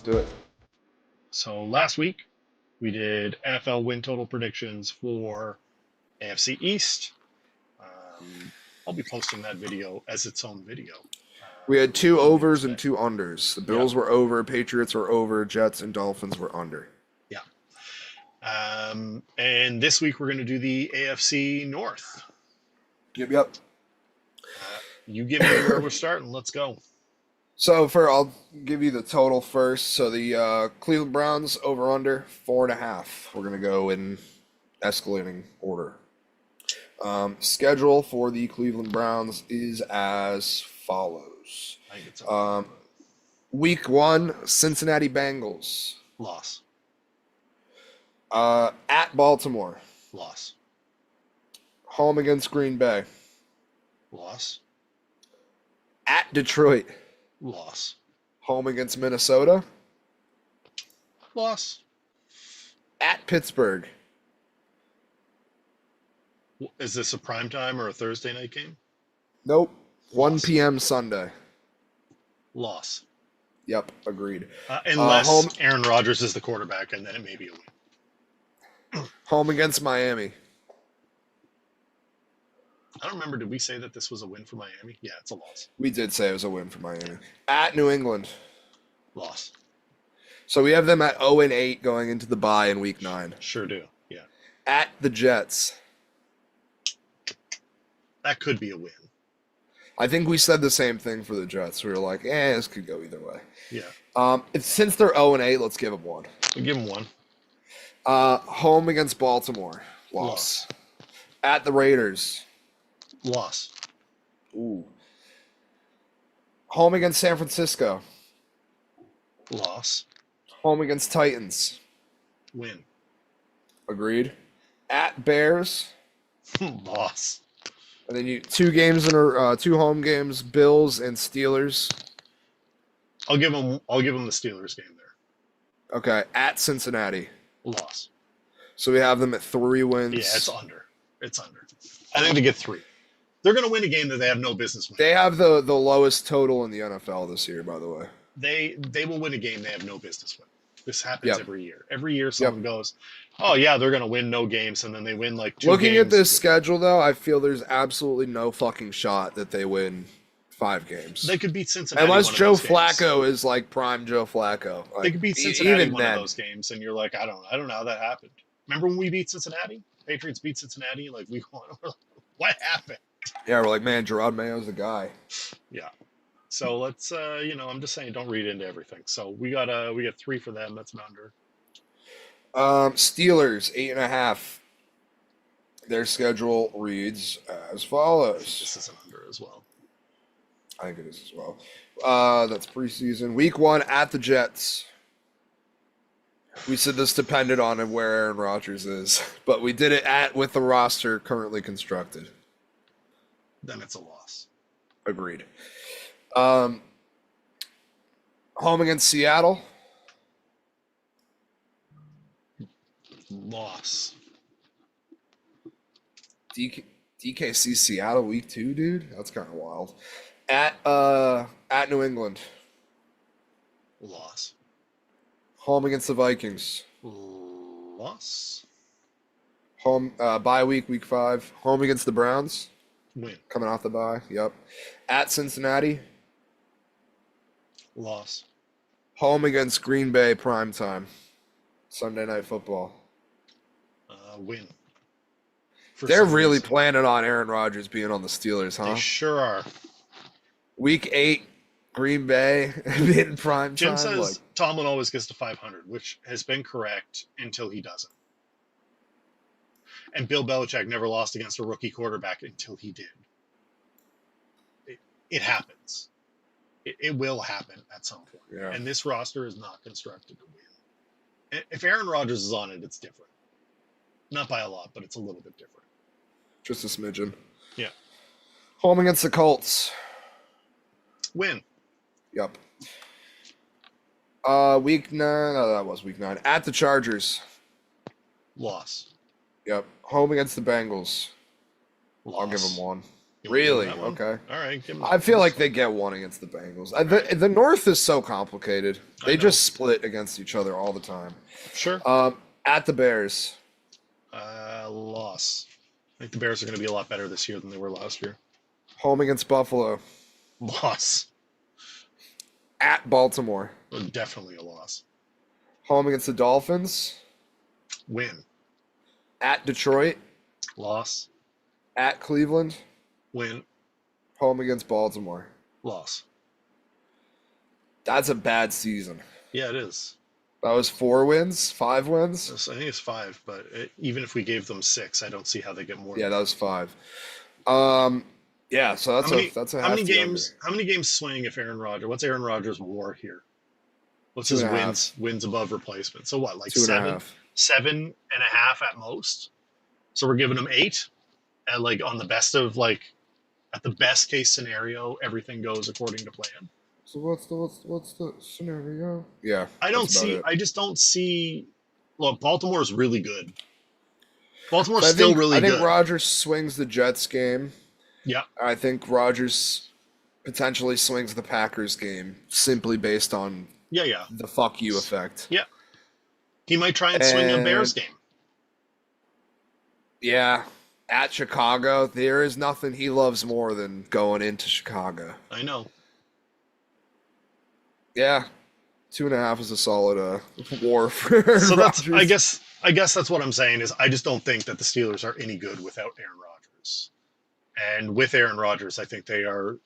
Do it. So last week we did NFL win total predictions for AFC East. Um, I'll be posting that video as its own video. We had two Later overs and today. two unders. The Yeah, Bills were over, Patriots were over, Jets and Dolphins were under. yeah. And this week we're going to do the AFC North. Yep. You give me where we're starting. Let's go. So I'll give you the total first. So the Cleveland Browns over under 4.5. We're gonna go in escalating order. Schedule for the Cleveland Browns is as follows. I think it's Week 1, Cincinnati Bengals. loss. At Baltimore. Loss. Home against Green Bay. Loss. At Detroit. Loss. Home against Minnesota. Loss. At Pittsburgh. Is this a prime time or a Thursday night game? Nope. 1 Loss. p.m. Sunday. Loss. Yep, agreed. Unless home Aaron Rodgers is the quarterback, and then it may be a win. home against Miami. I don't remember. Did we say that this was a win for Miami? Yeah, it's a loss. We did say it was a win for Miami. At New England. Loss. So we have them at 0-8 going into the bye in week 9. Sure do. Yeah. At the Jets. That could be a win. I think we said the same thing for the Jets. We were like, this could go either way. Yeah. Since they're 0-8, let's give them one. We'll give them one. Home against Baltimore. Loss. At the Raiders. Loss. Ooh. Home against San Francisco. Loss. Home against Titans. Win. Agreed. At Bears. Loss. And then two home games, Bills and Steelers. I'll give them the Steelers game there. Okay, at Cincinnati. Loss. So we have them at 3 wins. Yeah, it's under. It's under. I think they get 3. They're going to win a game that they have no business winning. They have the lowest total in the NFL this year, by the way. They will win a game they have no business winning. This happens every year. Every year someone goes, oh, yeah, they're going to win no games, and then they win like 2 Looking games. at this schedule, though, I feel there's absolutely no fucking shot that they win 5 games. They could beat Cincinnati. Unless one Joe of those Flacco games. is like prime Joe Flacco. Like, They could beat Cincinnati even one then. of those games, and you're like, I don't know how that happened. Remember when we beat Cincinnati? Patriots beat Cincinnati like week 1. We're like, what happened? Yeah, we're like, man, Gerard Mayo's the guy. Yeah. So let's, I'm just saying, don't read into everything. So we got 3 for them. That's an under. Steelers 8.5. Their schedule reads as follows. This is an under as well. I think it is as well. That's preseason. Week 1 at the Jets. We said this depended on where Aaron Rodgers is, but we did it with the roster currently constructed. Then it's a loss. Agreed. Home against Seattle. Loss. DKC Seattle week 2, dude. That's kind of wild. At New England. Loss. Home against the Vikings. Loss. Home bye week 5. Home against the Browns. Win. Coming off the bye. Yep. At Cincinnati. Loss. Home against Green Bay primetime. Sunday Night Football. Win. They're really planning on Aaron Rodgers being on the Steelers, huh? They sure are. Week 8, Green Bay in primetime. Jim says Tomlin always gets to 500, which has been correct until he doesn't. And Bill Belichick never lost against a rookie quarterback until he did. It happens. It will happen at some point. Yeah. And this roster is not constructed to win. If Aaron Rodgers is on it, it's different. Not by a lot, but it's a little bit different. Just a smidgen. Yeah. Home against the Colts. Win. Yep. Week 9. No, that was week 9. At the Chargers. Loss. Yep. Home against the Bengals. Loss. I'll give them 1. You wanna give 'em Really? that one? Okay. All right, give 'em I that feel one. like they get one against the Bengals. The North is so complicated. I They know. just split against each other all the time. Sure. At the Bears. Loss. I think the Bears are going to be a lot better this year than they were last year. Home against Buffalo. Loss. At Baltimore. Definitely a loss. Home against the Dolphins. Win. At Detroit. Loss. At Cleveland. Win. Home against Baltimore. Loss. That's a bad season. Yeah, it is. That was 4 wins, 5 wins. I think it's 5, but even if we gave them 6, I don't see how they get more. Yeah, than that was 5. Yeah, so that's a how many hefty games? under. How many games swing if Aaron Rodgers? What's Aaron Rodgers' WAR here? What's Two his and a half. wins above replacement? So what, like 2.5. 7.5 at most? So we're giving him 8, and like on the best of like at the best case scenario, everything goes according to plan. So what's the scenario? Yeah, I just don't see. Look, Baltimore is really good. Baltimore's still really I think good. Rodgers swings the Jets game. Yeah. I think Rodgers potentially swings the Packers game simply based on Yeah. the fuck you effect. Yeah. He might try and swing a Bears game. Yeah. At Chicago, there is nothing he loves more than going into Chicago. I know. Yeah. 2.5 is a solid war for So Rodgers. I guess that's what I'm saying is I just don't think that the Steelers are any good without Aaron Rodgers. And with Aaron Rodgers, I think they are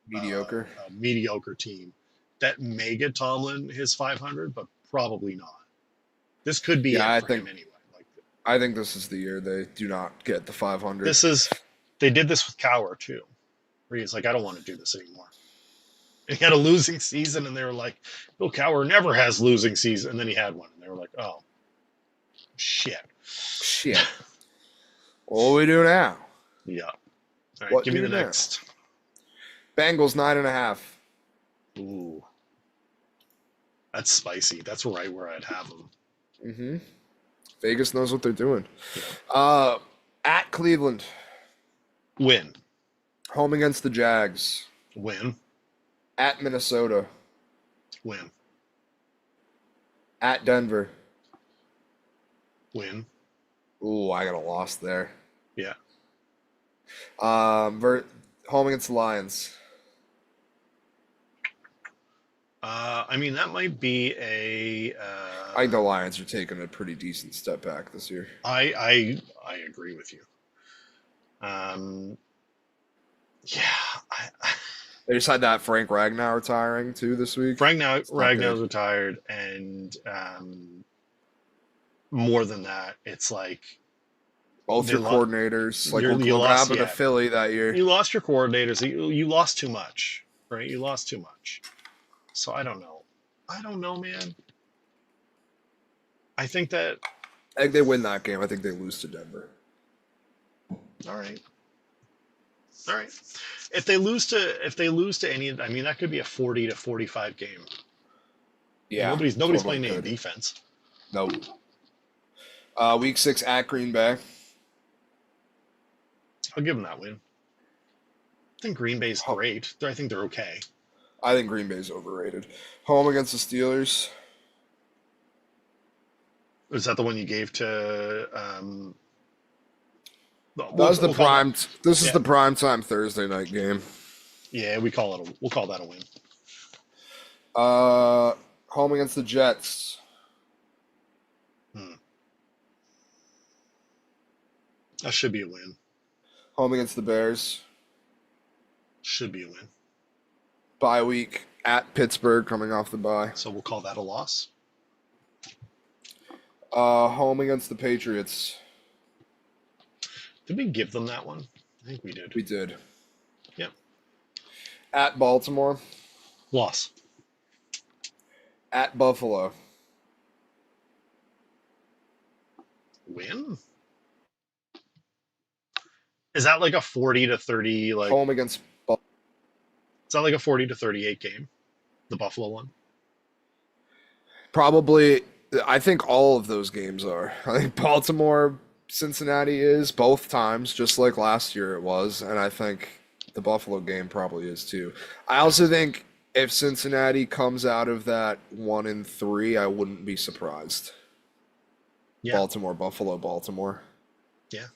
mediocre. A mediocre team that may get Tomlin his 500, but probably not. This could be it for him anyway. I think this is the year they do not get the 500. They did this with Cowher too, where he's like, I don't want to do this anymore. And he had a losing season, and they were like, Bill Cowher never has losing season, and then he had one, and they were like, oh, shit. What do we do now? Yeah. All right, give me the next. Bengals 9.5. Ooh, that's spicy. That's right where I'd have them. Mm-hmm. Vegas knows what they're doing. Yeah. At Cleveland. Win. Home against the Jags. Win. At Minnesota. Win. At Denver. Win. Ooh, I got a loss there. Yeah. Home against the Lions. I mean, that might be a. I think the Lions are taking a pretty decent step back this year. I agree with you. Yeah. They just had that Frank Ragnow retiring too this week. Ragnow's retired, and more than that, it's like both your coordinators. Like what happened to Philly that year? You lost your coordinators. You lost too much, right? You lost too much. So I don't know. Man. I think they win that game. I think they lose to Denver. All right. If they lose to any, I mean, that could be a 40-45 game. Yeah. Nobody's playing any defense. Nope. Week 6 at Green Bay. I'll give them that win. I think Green Bay's great. I think they're okay. I think Green Bay's overrated. Home against the Steelers. Is that the one you gave to? This is the prime time Thursday night game. Yeah, we'll call that a win. Home against the Jets. That should be a win. Home against the Bears. Should be a win. Bye week at Pittsburgh, coming off the bye. So we'll call that a loss. Home against the Patriots. Did we give them that one? I think we did. We did. Yep. At Baltimore. Loss. At Buffalo. Win? Is that like a 40-30 like home against Buffalo? Is that like a 40-38 game? The Buffalo one? Probably. I think all of those games are. I think Baltimore, Cincinnati is both times, just like last year it was, and I think the Buffalo game probably is too. I also think if Cincinnati comes out of that 1-3, I wouldn't be surprised. Yeah. Baltimore, Buffalo, Baltimore. Yeah.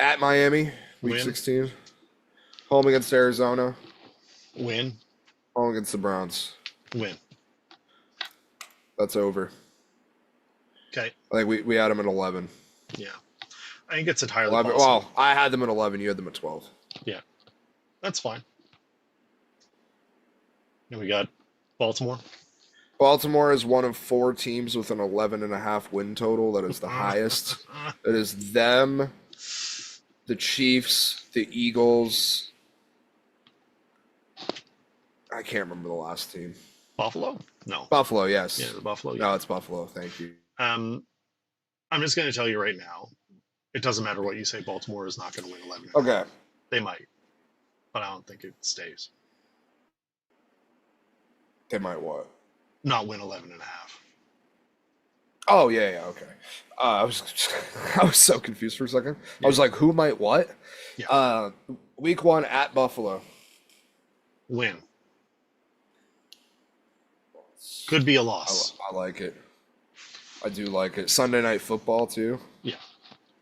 At Miami, week Win. 16. Home against Arizona. Win. Home against the Browns. Win. That's over. Okay. I think we had them at 11. Yeah. I think it's entirely 11. possible. Well, I had them at 11. You had them at 12. Yeah. That's fine. And we got Baltimore. Baltimore is one of 4 teams with an 11.5 win total. That is the highest. It is them, the Chiefs, the Eagles. I can't remember the last team. Buffalo? No. Buffalo, yes. Yeah, the Buffalo. No, it's Buffalo. Thank you. I'm just going to tell you right now, it doesn't matter what you say. Baltimore is not going to win 11. Okay. They might, but I don't think it stays. They might what? Not win 11 and a half. Oh, yeah, okay. I was so confused for a second. I was like, who might what? Yeah. Week 1 at Buffalo. Win. Could be a loss. I like it. I do like it. Sunday Night Football too. Yeah.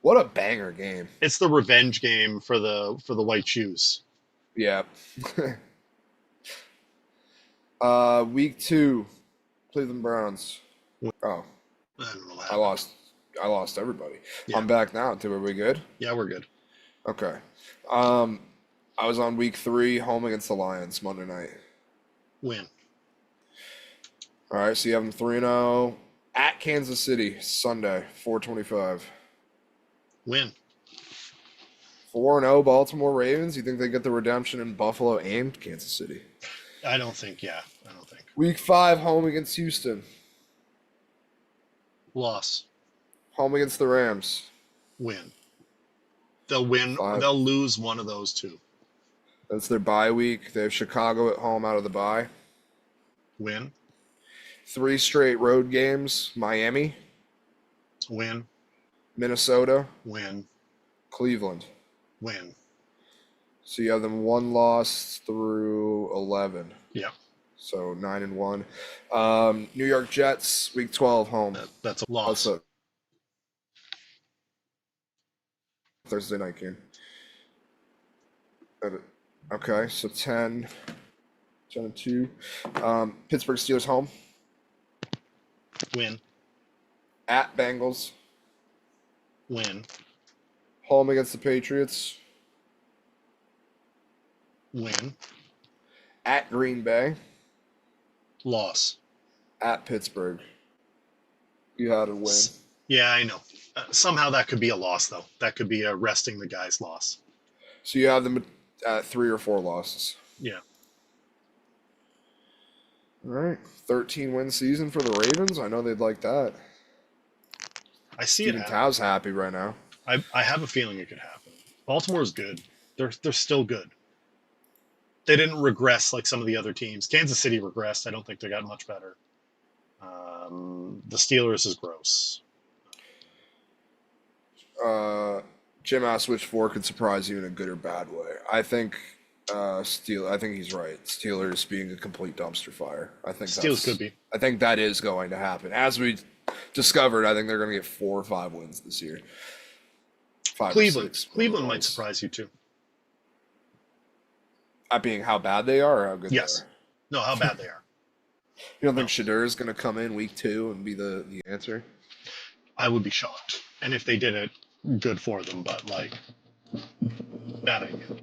What a banger game. It's the revenge game for the white shoes. Yeah. Week 2, Cleveland Browns. Oh, I don't know what I happened. I lost everybody. Yeah. I'm back now. Are we good? Yeah, we're good. Okay. I was on week 3, home against the Lions, Monday night. Win. All right, so you have them 3-0 at Kansas City, Sunday, 4:25. Win. 4-0 Baltimore Ravens. You think they get the redemption in Buffalo and Kansas City? I don't think. Yeah, I don't think. Week 5, home against Houston. Loss. Home against the Rams. Win. They'll win. 5. They'll lose one of those two. That's their bye week. They have Chicago at home out of the bye. Win. 3 straight road games. Miami, Win. Minnesota, Win. Cleveland. Win. So you have them 1 loss through 11. Yeah. So 9-1. New York Jets, week 12, home. That's a loss. That's a Thursday night game. Okay, so 10-2. Pittsburgh Steelers home. Win. At Bengals. Win. Home against the Patriots. Win. At Green Bay. Loss. At Pittsburgh. You had a win. Yeah, I know. Somehow that could be a loss, though. That could be a resting the guy's loss. So you have them at 3 or 4 losses. Yeah. All right. 13-win season for the Ravens. I know they'd like that. I see Steven it happen. Tao's happy right now. I have a feeling it could happen. Baltimore's good. They're still good. They didn't regress like some of the other teams. Kansas City regressed. I don't think they got much better. The Steelers is gross. Jim asked which 4 could surprise you in a good or bad way. I think I think he's right. Steelers being a complete dumpster fire. I think Steelers could be. I think that is going to happen. As we discovered, I think they're going to get 4 or 5 wins this year. 5 or 6. Cleveland might surprise you too. That being how bad they are or how good Yes. they are? No, how bad they are. You don't think Shadur is going to come in week 2 and be the answer? I would be shocked. And if they did it, good for them. But like, that ain't good.